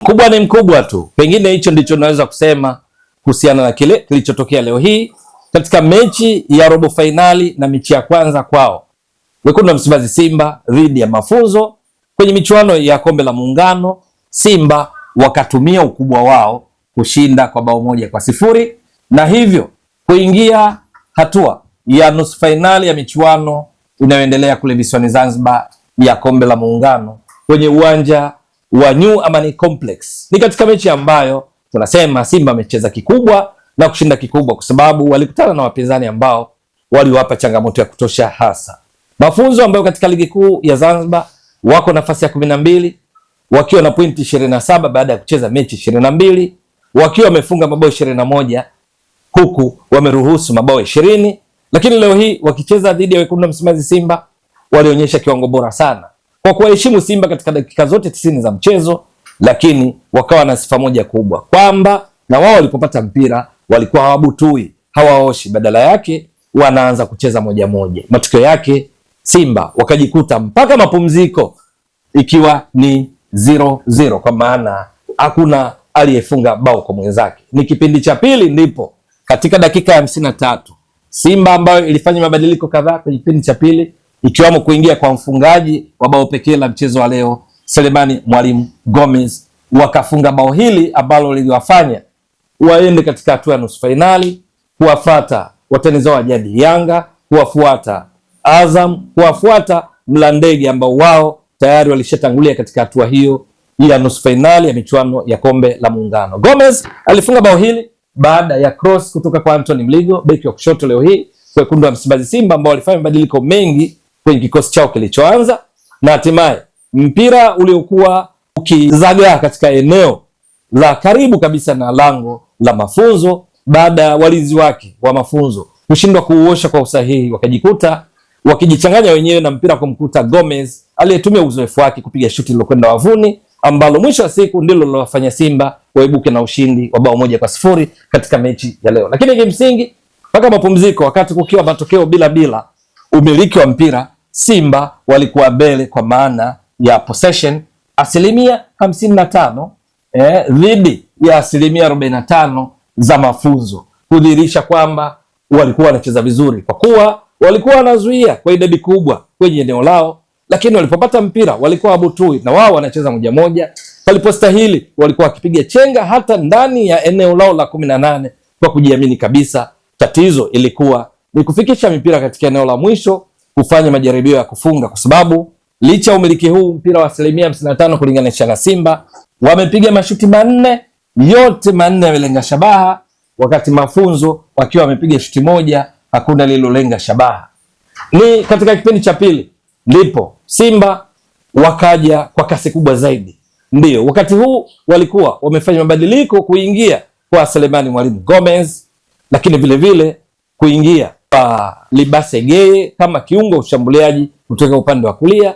Mkubwa ni mkubwa tu. Pengine hicho ndicho naweza kusema kuhusiana na kile kilichotokea leo hii katika mechi ya robo fainali na mechi ya kwanza kwao Wekundu wa Msimbazi Simba dhidi ya Mafunzo kwenye michuano ya Kombe la Muungano. Simba wakatumia ukubwa wao kushinda kwa bao 1-0 na hivyo kuingia hatua ya nusu fainali ya michuano inayoendelea kule visiwani Zanzibar ya Kombe la Muungano kwenye uwanja wa New Amani Complex. Ni katika mechi ambayo tunasema Simba amecheza kikubwa na kushinda kikubwa kwa sababu walikutana na wapinzani ambao waliwapa changamoto ya kutosha, hasa Mafunzo ambayo katika ligi kuu ya Zanzibar wako nafasi ya 12 wakiwa na pointi 27 baada ya kucheza mechi 22, wakiwa wamefunga mabao 21 huku wameruhusu mabao 20. Lakini leo hii wakicheza dhidi ya Wekundu wa Msimbazi Simba walionyesha kiwango bora sana kwa kuheshimu Simba katika dakika zote 90 za mchezo, lakini wakawa na sifa moja kubwa kwamba na wao walipopata mpira walikuwa hawabutui, hawaoshi, badala yake wanaanza kucheza moja moja. Matokeo yake Simba wakajikuta mpaka mapumziko ikiwa ni 0-0, kwa maana hakuna aliyefunga bao kwa mwenzake. Ni kipindi cha pili ndipo katika dakika ya 53 Simba ambayo ilifanya mabadiliko kadhaa kwenye kipindi cha pili, ikiwamo kuingia kwa mfungaji wa bao pekee la mchezo wa leo Selemani Mwalimu Gomez, wakafunga bao hili ambalo liliwafanya waende katika hatua ya nusu fainali, kuwafuata watani zao wa jadi Yanga, kuwafuata Azam, kuwafuata Mlandege ambao wao tayari walishatangulia katika hatua hiyo ya nusu fainali ya michuano ya Kombe la Muungano. Gomez alifunga bao hili baada ya cross kutoka kwa Anthony Mligo, beki wa kushoto leo hii kwa Wekundu wa Msimbazi Simba, ambao walifanya mabadiliko mengi kwenye kikosi chao kilichoanza, na hatimaye mpira uliokuwa ukizagaa katika eneo la karibu kabisa na lango la Mafunzo, baada ya walinzi wake wa Mafunzo kushindwa kuuosha kwa usahihi, wakajikuta wakijichanganya wenyewe na mpira kumkuta Gomez aliyetumia uzoefu wake kupiga shuti lilokwenda wavuni, ambalo mwisho wa siku ndilo lilowafanya Simba waibuke na ushindi wa bao 1-0 katika mechi ya leo. Lakini kimsingi mpaka mapumziko, wakati kukiwa matokeo bila, umiliki wa mpira Simba walikuwa mbele kwa maana ya possession 55% dhidi ya 45% za Mafunzo, kudhihirisha kwamba walikuwa wanacheza vizuri kwa kuwa walikuwa wanazuia kwa idadi kubwa kwenye eneo lao, lakini walipopata mpira walikuwa wabutui na wao wanacheza moja moja. Walipostahili walikuwa wakipiga chenga hata ndani ya eneo lao la 18 kwa kujiamini kabisa. Tatizo ilikuwa ni kufikisha mipira katika eneo la mwisho, kufanya majaribio ya kufunga, kwa sababu licha umiliki huu mpira wa 55% kulinganisha na Simba, wamepiga mashuti manne, yote manne yamelenga shabaha, wakati Mafunzo wakiwa wamepiga shuti moja, hakuna lililolenga shabaha. Ni katika kipindi cha pili ndipo Simba wakaja kwa kasi kubwa zaidi. Ndio wakati huu walikuwa wamefanya mabadiliko, kuingia kwa Selemani Mwalimu Gomez, lakini vile vile kuingia kwa Libase Geye kama kiungo ushambuliaji kutoka upande wa kulia.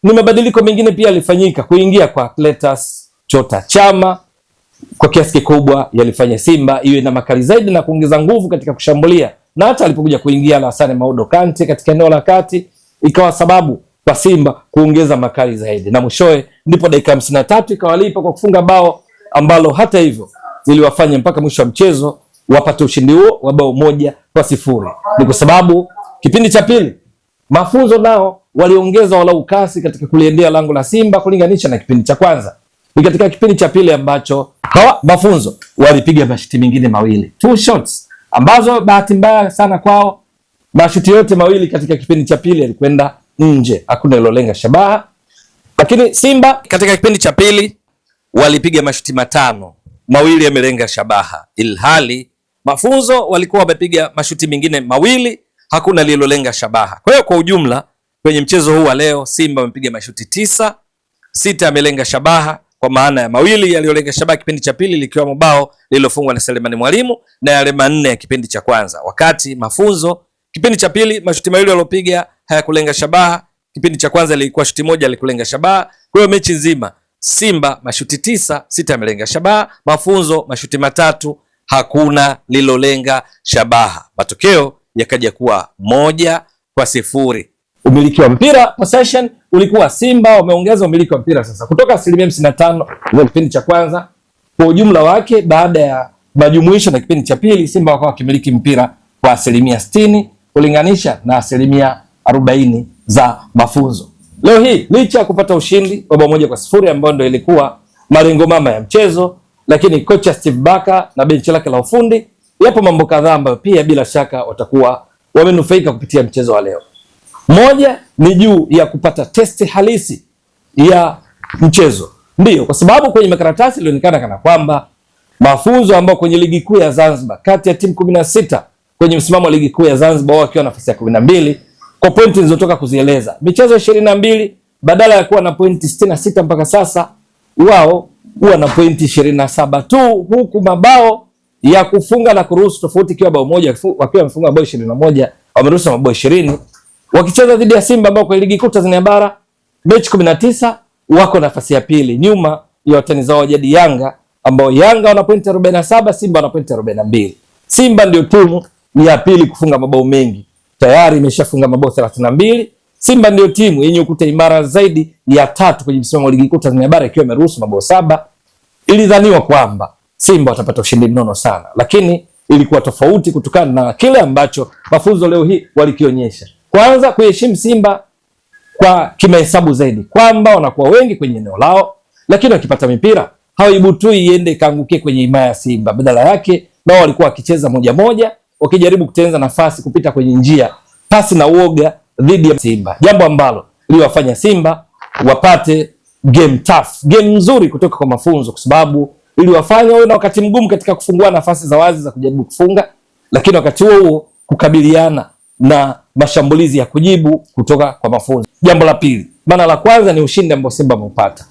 Ni mabadiliko mengine pia yalifanyika, kuingia kwa Cletus Chota Chama kwa kiasi kikubwa yalifanya Simba iwe na makali zaidi na kuongeza nguvu katika kushambulia, na hata alipokuja kuingia Lassane Maudo Kante katika eneo la kati ikawa sababu kwa Simba kuongeza makali zaidi, na mwishowe ndipo dakika 53 ikawalipa kwa kufunga bao ambalo hata hivyo iliwafanya mpaka mwisho wa mchezo wapate ushindi huo wa bao 1-0. Ni kwa sababu kipindi cha pili Mafunzo nao waliongeza walau kasi katika kuliendea lango la Simba kulinganisha na kipindi cha kwanza. Ni katika kipindi cha pili ambacho hawa Mafunzo walipiga mashuti mengine mawili, 2 shots, ambazo bahati mbaya sana kwao mashuti yote mawili katika kipindi cha pili yalikwenda nje, hakuna lilolenga shabaha. Lakini Simba katika kipindi cha pili walipiga mashuti 5, mawili yamelenga shabaha, ilhali Mafunzo walikuwa wamepiga mashuti mengine mawili, hakuna lilolenga shabaha. Kwa hiyo kwa ujumla kwenye mchezo huu wa leo Simba wamepiga mashuti 9, 6 yamelenga shabaha, kwa maana ya mawili yaliyolenga shabaha kipindi cha pili likiwa bao lililofungwa na Selemani Mwalimu, na yale 4 ya kipindi cha kwanza. Wakati Mafunzo kipindi cha pili mashuti mawili waliopiga hayakulenga shabaha, kipindi cha kwanza ilikuwa shuti moja likulenga shabaha. Kwa hiyo mechi nzima Simba mashuti 9, 6 yamelenga shabaha, Mafunzo mashuti 3, hakuna lilolenga shabaha. Matokeo yakaja kuwa 1-0. Umiliki wa mpira possession ulikuwa Simba wameongeza umiliki wa mpira sasa kutoka 55% kwa kipindi cha kwanza kwa ujumla wake. Baada ya majumuisho na kipindi cha pili, Simba wakawa wakimiliki mpira kwa 60% kulinganisha na 40% za mafunzo. Leo hii licha ya kupata ushindi wa 1-0 ambao ndio ilikuwa malengo mama ya mchezo, lakini kocha Steve Barker na benchi lake la ufundi, yapo mambo kadhaa ambayo pia bila shaka watakuwa wamenufaika kupitia mchezo wa leo. Moja ni juu ya kupata testi halisi ya mchezo. Ndiyo, kwa sababu kwenye makaratasi ilionekana kana kwamba mafunzo ambao kwenye ligi kuu ya Zanzibar kati ya timu 16 kwenye msimamo wa ligi kuu ya Zanzibar wao wakiwa nafasi ya 12 kwa pointi nilizotoka kuzieleza. Michezo 22 badala ya kuwa na pointi 66 mpaka sasa wao huwa na pointi 27 tu, huku mabao ya kufunga na kuruhusu tofauti ikiwa bao moja, wakiwa wamefunga bao 21, wameruhusu mabao 20. Wakicheza dhidi ya Simba ambao kwenye ligi kuu Tanzania bara mechi 19 wako nafasi ya pili nyuma ya watani zao jadi Yanga, ambao Yanga wana pointi 47, Simba wana pointi 42. Simba ndio timu ya pili kufunga mabao mengi, tayari imeshafunga mabao 32. Simba ndio timu yenye ukuta imara zaidi ya tatu kwenye msimamo wa ligi kuu Tanzania bara ikiwa imeruhusu mabao 7. Ilidhaniwa kwamba Simba watapata ushindi mnono sana, lakini ilikuwa tofauti kutokana na kile ambacho mafunzo leo hii walikionyesha. Kwanza kuheshimu Simba kwa kimahesabu zaidi, kwamba wanakuwa wengi kwenye eneo lao, lakini wakipata mipira hawaibutui iende kaangukie kwenye himaya ya Simba. Badala yake nao walikuwa wakicheza moja moja, wakijaribu kutengeneza nafasi kupita kwenye njia pasi na uoga dhidi ya Simba, jambo ambalo liwafanya Simba wapate game tough, game nzuri kutoka kwa mafunzo, kwa sababu iliwafanya wawe na wakati mgumu katika kufungua nafasi za wazi za kujaribu kufunga, lakini wakati huo kukabiliana na mashambulizi ya kujibu kutoka kwa mafunzo. Jambo la pili, maana la kwanza ni ushindi ambao Simba wameupata.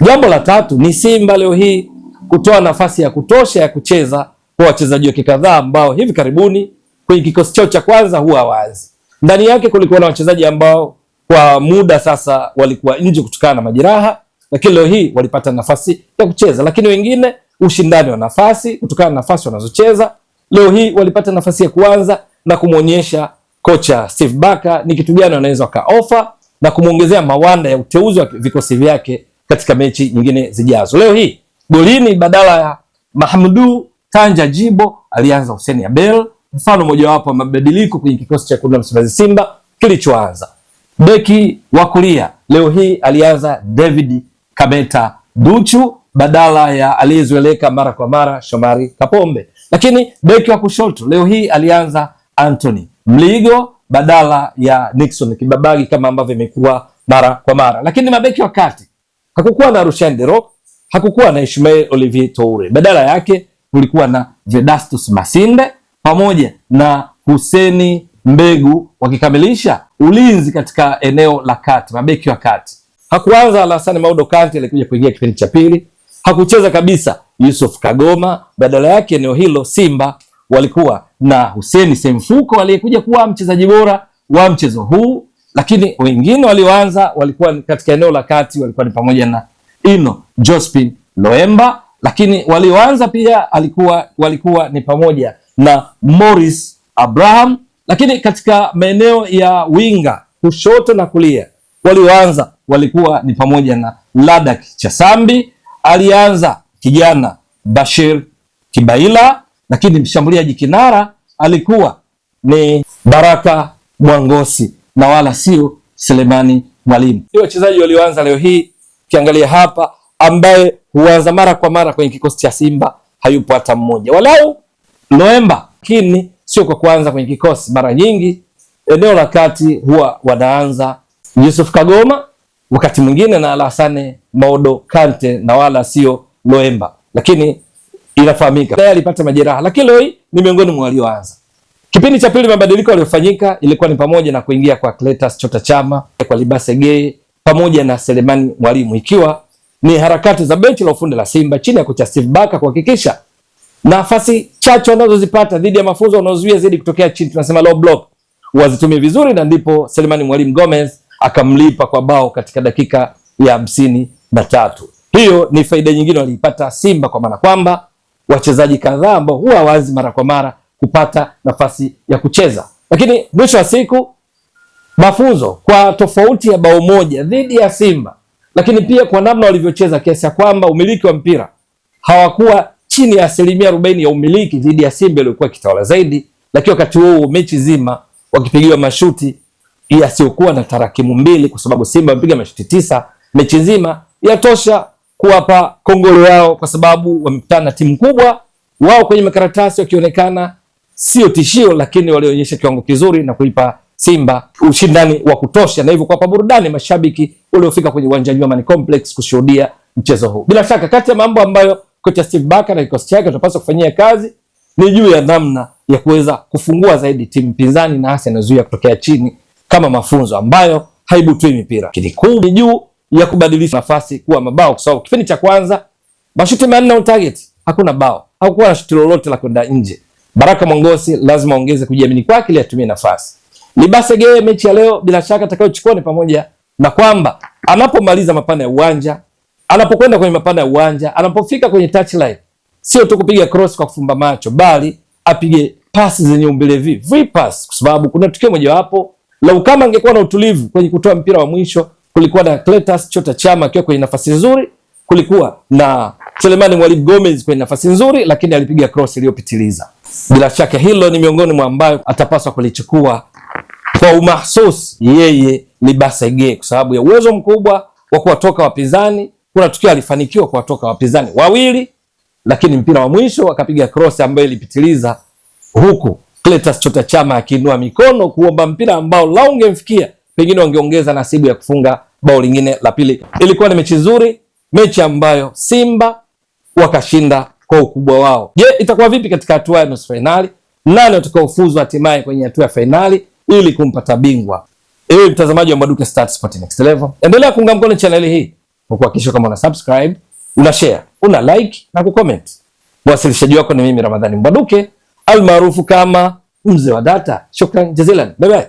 Jambo la tatu ni Simba leo hii kutoa nafasi ya kutosha ya kucheza kwa wachezaji wake kadhaa ambao hivi karibuni kwenye kikosi chao cha kwanza huwa wazi. Ndani yake kulikuwa na wachezaji ambao kwa muda sasa walikuwa nje kutokana na majeraha, lakini leo hii walipata nafasi ya kucheza. Lakini wengine ushindani wa nafasi kutokana na nafasi wanazocheza, leo hii walipata nafasi ya kuanza na kumuonyesha kocha Steve Barker ni kitu gani wanaweza wakaofa na kumuongezea mawanda ya uteuzi wa vikosi vyake katika mechi nyingine zijazo. Leo hii golini badala ya Mahamudu Tanja Jibo alianza Hussein Abel, mfano mojawapo wa mabadiliko kwenye kikosi cha Wekundu wa Msimbazi Simba kilichoanza. Beki wa kulia leo hii alianza David Kameta Duchu badala ya aliyezoeleka mara kwa mara Shomari Kapombe. Lakini beki wa kushoto leo hii alianza Anthony Mligo badala ya Nixon Kibabagi kama ambavyo imekuwa mara kwa mara. Lakini mabeki wa kati hakukuwa na Rushan De Reuck, hakukuwa na Ismail Olivier Toure. Badala yake kulikuwa na Vedastus Masinde pamoja na Huseni Mbegu wakikamilisha ulinzi katika eneo la kati, mabeki wa kati. Hakuanza Alassane Maudo Kante, alikuja kuingia kipindi cha pili. Hakucheza kabisa Yusuf Kagoma, badala yake eneo hilo Simba walikuwa na Hussein Semfuko aliyekuja kuwa mchezaji bora wa mchezo huu, lakini wengine walioanza walikuwa katika eneo la kati walikuwa ni pamoja na Ino Jospin Loemba, lakini walioanza pia walikuwa ni pamoja na Morris Abraham, lakini katika maeneo ya winga kushoto na kulia walioanza walikuwa ni pamoja na Ladak Chasambi, alianza kijana Bashir Kibaila, lakini mshambuliaji kinara alikuwa ni Baraka Mwangosi na wala sio Selemani Mwalimu. Ni wachezaji walioanza leo hii. Kiangalia hapa, ambaye huanza mara kwa mara kwenye kikosi cha Simba hayupo hata mmoja, walau Loemba, lakini sio kwa kuanza kwenye kikosi. Mara nyingi eneo la kati huwa wanaanza Yusuf Kagoma, wakati mwingine na Alassane Maudo Kante na wala sio Loemba, lakini inafahamika naye alipata majeraha, lakini leo hii ni miongoni mwa walioanza. Kipindi cha pili mabadiliko yaliyofanyika ilikuwa ni pamoja na kuingia kwa Cletus Chota Chama, kwa Libase Gay pamoja na Selemani Mwalimu, ikiwa ni harakati za benchi la ufundi la Simba chini ya kocha Steve Barker kuhakikisha nafasi chache wanazozipata dhidi ya mafunzo wanaozuia zaidi kutokea chini, tunasema low block, wazitumie vizuri, na ndipo Selemani Mwalimu Gomez akamlipa kwa bao katika dakika ya 53. Hiyo ni faida nyingine waliipata Simba, kwa maana kwamba wachezaji kadhaa ambao huwa wazi mara kwa mara kupata nafasi ya kucheza. Lakini mwisho wa siku Mafunzo kwa tofauti ya bao moja dhidi ya Simba, lakini pia kwa namna walivyocheza kiasi ya kwamba umiliki wa mpira hawakuwa chini ya 40% ya umiliki dhidi ya Simba iliyokuwa kitawala zaidi, lakini wakati huo mechi zima wakipigiwa mashuti yasiyokuwa na tarakimu mbili, kwa sababu Simba wamepiga mashuti 9 mechi nzima, yatosha kuwapa kongolo yao, kwa sababu wamekutana na timu kubwa. Wao kwenye makaratasi wakionekana sio tishio, lakini walionyesha kiwango kizuri na kuipa Simba ushindani wa kutosha, na hivyo kuwapa burudani mashabiki waliofika kwenye uwanja wa Amani Complex kushuhudia mchezo huu. Bila shaka kati ya mambo ambayo kocha Steve Barker na kikosi chake watapaswa kufanyia kazi ni juu ya namna ya kuweza kufungua zaidi timu pinzani na hasa inazuia kutokea chini kama mafunzo ambayo haibutui mipira. Kikuu ni juu ya kubadilisha nafasi kuwa mabao, kwa sababu kipindi cha kwanza mashuti 4 on target, hakuna bao, hakukuwa na shuti lolote la kwenda nje. Baraka Mongosi lazima ongeze kujiamini kwake ili atumie nafasi. Libase Geye mechi ya leo bila shaka atakayochukua ni pamoja na kwamba anapomaliza mapana ya uwanja, anapokwenda kwenye mapana ya uwanja, anapofika kwenye touchline, sio tu kupiga cross kwa kufumba macho, bali apige pasi zenye umbile free pass, kwa sababu kuna tukio moja wapo lau kama angekuwa na utulivu kwenye kutoa mpira wa mwisho, kulikuwa na Cletus Chota Chama akiwa kwenye nafasi nzuri, kulikuwa na Selemani Mwalimu Gomez kwenye nafasi nzuri, lakini alipiga cross iliyopitiliza. Bila shaka hilo ni miongoni mwa ambayo atapaswa kulichukua kwa umahsusi yeye Libase Geye, kwa sababu ya uwezo mkubwa wa kuwatoka wapinzani. Kuna tukio alifanikiwa kuwatoka wapinzani 2, lakini mpira wa mwisho akapiga cross ambayo ilipitiliza, huku Cletus Chota Chama akiinua mikono kuomba mpira ambao la ungemfikia pengine wangeongeza nasibu ya kufunga bao lingine la pili. Ilikuwa ni mechi nzuri, mechi ambayo Simba wakashinda kwa ukubwa wao. Je, itakuwa vipi katika hatua ya nusu finali? Nani watakaofuzu hatimaye kwenye hatua ya finali ili kumpata bingwa? Ewe mtazamaji wa Mbwaduke Stats Sport Next Level, endelea kuunga mkono channel hii kwa kuhakikisha kama una subscribe, una share, una like na kucomment. Mwasilishaji wako ni mimi Ramadhani Mbwaduke almaarufu kama Mzee wa Data. Shukran jazilan. Bye bye.